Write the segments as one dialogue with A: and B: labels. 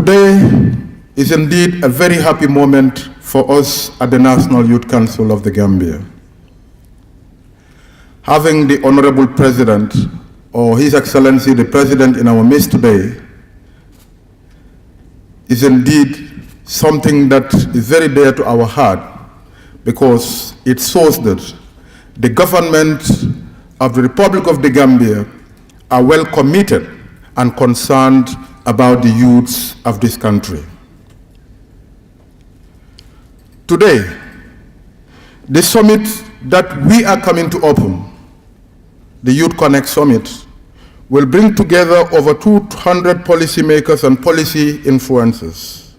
A: Today is indeed a very happy moment for us at the National Youth Council of the Gambia. Having the Honorable President, or His Excellency the President in our midst today, is indeed something that is very dear to our heart, because it shows that the government of the Republic of the Gambia are well committed and concerned about the youths of this country. Today, the summit that we are coming to open, the Youth Connect Summit, will bring together over 200 policymakers and policy influencers,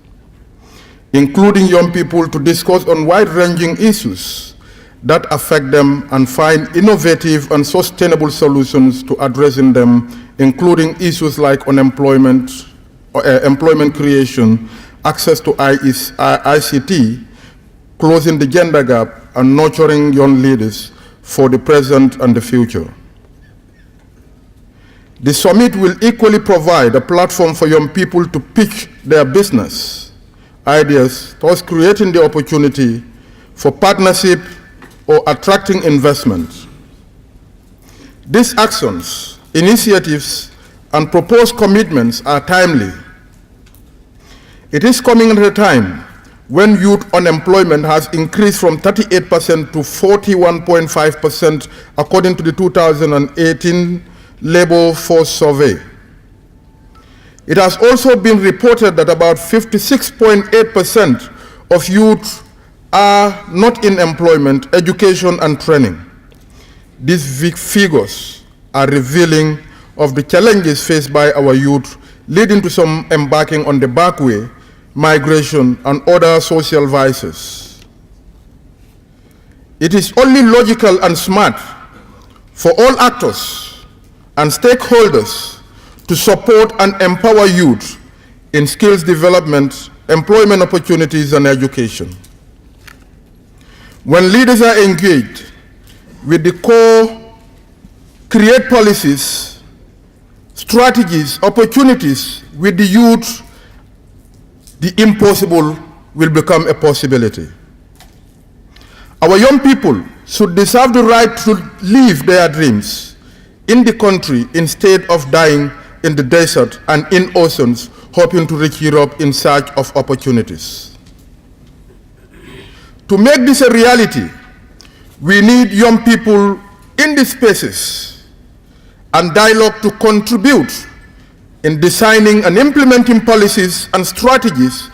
A: including young people, to discuss on wide-ranging issues that affect them and find innovative and sustainable solutions to addressing them, including issues like unemployment, employment creation, access to ICT, closing the gender gap, and nurturing young leaders for the present and the future. The summit will equally provide a platform for young people to pitch their business ideas, thus creating the opportunity for partnership or attracting investment. These actions, initiatives, and proposed commitments are timely. It is coming at a time when youth unemployment has increased from 38% to 41.5% according to the 2018 Labor Force Survey. It has also been reported that about 56.8% of youth are not in employment, education, and training. These figures are revealing of the challenges faced by our youth, leading to some embarking on the back way, migration, and other social vices. It is only logical and smart for all actors and stakeholders to support and empower youth in skills development, employment opportunities, and education. When leaders are engaged with the core, create policies, strategies, opportunities with the youth, the impossible will become a possibility. Our young people should deserve the right to live their dreams in the country instead of dying in the desert and in oceans, hoping to reach Europe in search of opportunities. To make this a reality, we need young people in these spaces and dialogue to contribute in designing and implementing policies and strategies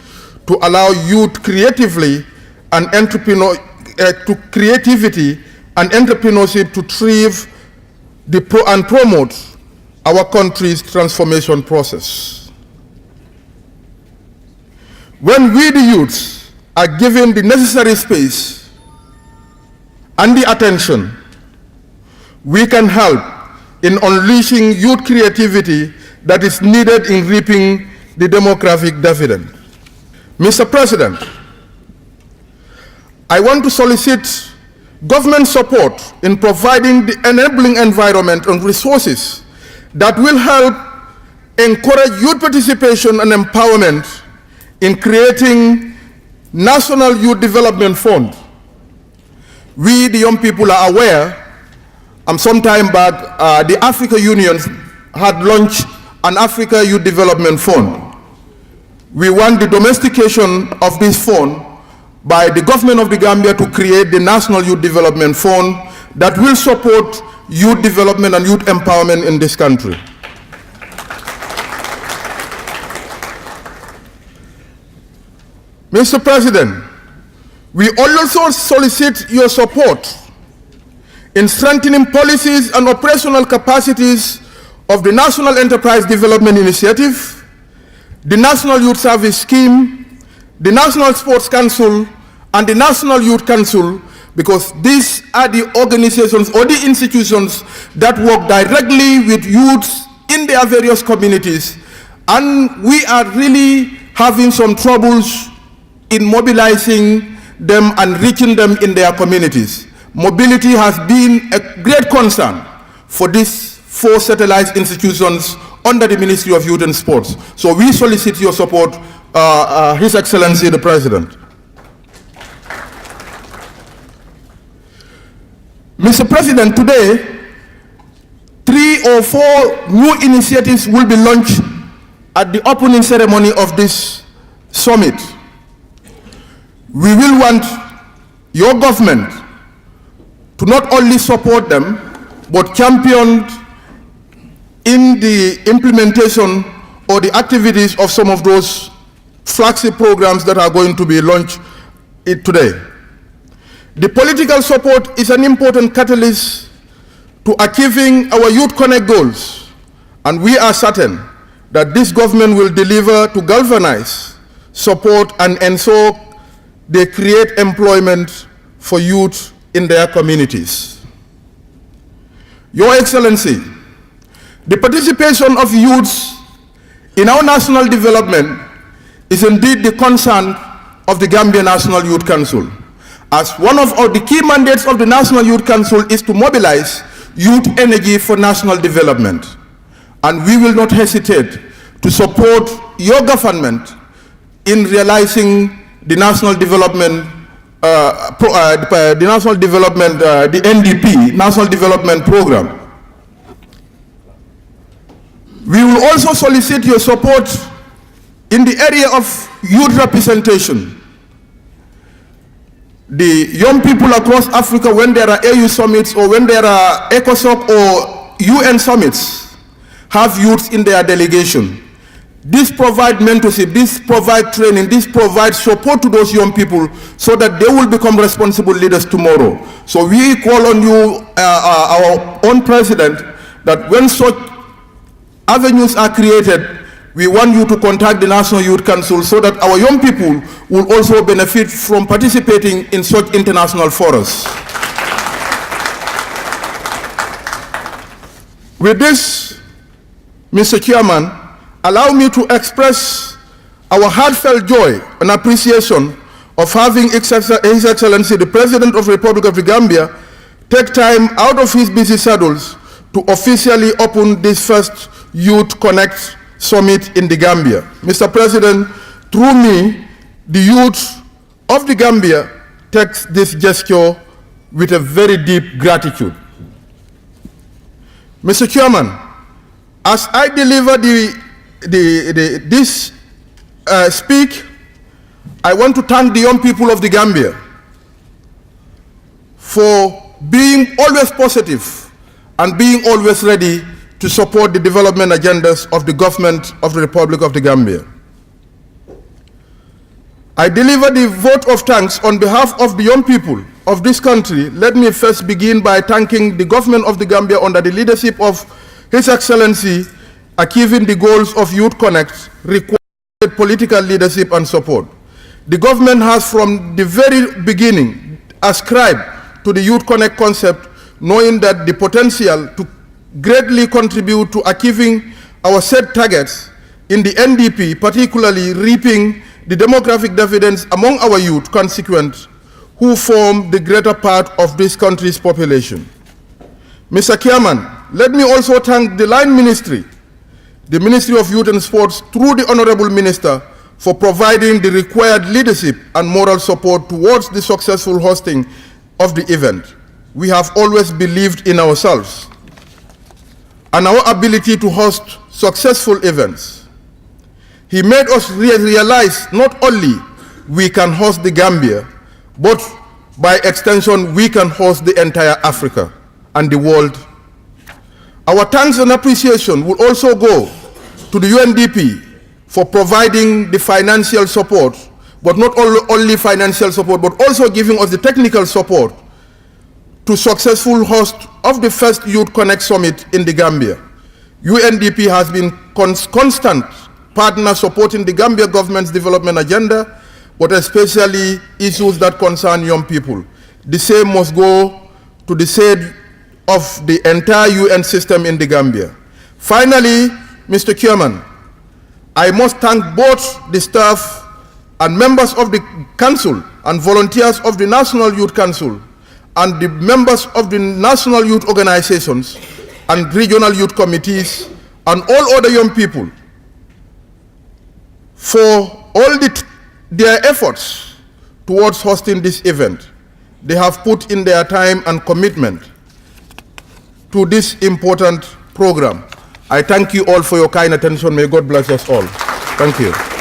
A: to allow youth creativity and entrepreneurship to thrive and promote our country's transformation process. When we, the youths, are given the necessary space and the attention, we can help in unleashing youth creativity that is needed in reaping the demographic dividend. Mr. President, I want to solicit government support in providing the enabling environment and resources that will help encourage youth participation and empowerment in creating National Youth Development Fund. We, the young people, are aware, some time back, the Africa Union had launched an Africa Youth Development Fund. We want the domestication of this fund by the government of the Gambia to create the National Youth Development Fund that will support youth development and youth empowerment in this country. Mr. President, we also solicit your support in strengthening policies and operational capacities of the National Enterprise Development Initiative, the National Youth Service Scheme, the National Sports Council, and the National Youth Council, because these are the organizations or the institutions that work directly with youths in their various communities, and we are really having some troubles in mobilizing them and reaching them in their communities. Mobility has been a great concern for these 4 satellite institutions under the Ministry of Youth and Sports. So we solicit your support, His Excellency the President. Mr. President, today, 3 or 4 new initiatives will be launched at the opening ceremony of this summit. We will want your government to not only support them, but champion in the implementation or the activities of some of those flagship programs that are going to be launched today. The political support is an important catalyst to achieving our Youth Connect goals, and we are certain that this government will deliver to galvanize, support, and ensure they create employment for youth in their communities. Your Excellency, the participation of youths in our national development is indeed the concern of the Gambia National Youth Council, as one of the key mandates of the National Youth Council is to mobilize youth energy for national development. And we will not hesitate to support your government in realizing the national development, the NDP, National Development Program. We will also solicit your support in the area of youth representation. The young people across Africa, when there are AU summits or when there are ECOSOC or UN summits, have youths in their delegation. This provides mentorship, this provides training, this provides support to those young people so that they will become responsible leaders tomorrow. So we call on you, our own president, that when such avenues are created, we want you to contact the National Youth Council so that our young people will also benefit from participating in such international forums. With this, Mr. Chairman, allow me to express our heartfelt joy and appreciation of having His Excellency the President of the Republic of the Gambia take time out of his busy schedules to officially open this first Youth Connect Summit in the Gambia. Mr. President, through me, the youth of the Gambia takes this gesture with a very deep gratitude. Mr. Chairman, as I deliver this speak, I want to thank the young people of the Gambia for being always positive and being always ready to support the development agendas of the government of the Republic of the Gambia. I deliver the vote of thanks on behalf of the young people of this country. Let me first begin by thanking the government of the Gambia under the leadership of His Excellency, achieving the goals of Youth Connect required political leadership and support. The government has from the very beginning ascribed to the Youth Connect concept, knowing that the potential to greatly contribute to achieving our set targets in the NDP, particularly reaping the demographic dividends among our youth constituents who form the greater part of this country's population. Mr. Chairman, let me also thank the Line Ministry, the Ministry of Youth and Sports, through the Honorable Minister, for providing the required leadership and moral support towards the successful hosting of the event. We have always believed in ourselves and our ability to host successful events. He made us realize not only we can host the Gambia, but by extension, we can host the entire Africa and the world. Our thanks and appreciation will also go to the UNDP for providing the financial support, but not only financial support, but also giving us the technical support to successful host of the first Youth Connect Summit in the Gambia. UNDP has been constant partner supporting the Gambia government's development agenda, but especially issues that concern young people. The same must go to the side of the entire UN system in the Gambia. Finally, Mr. Chairman, I must thank both the staff and members of the Council and volunteers of the National Youth Council and the members of the national youth organizations and regional youth committees and all other young people for all their efforts towards hosting this event. They have put in their time and commitment to this important program. I thank you all for your kind attention. May God bless us all. Thank you.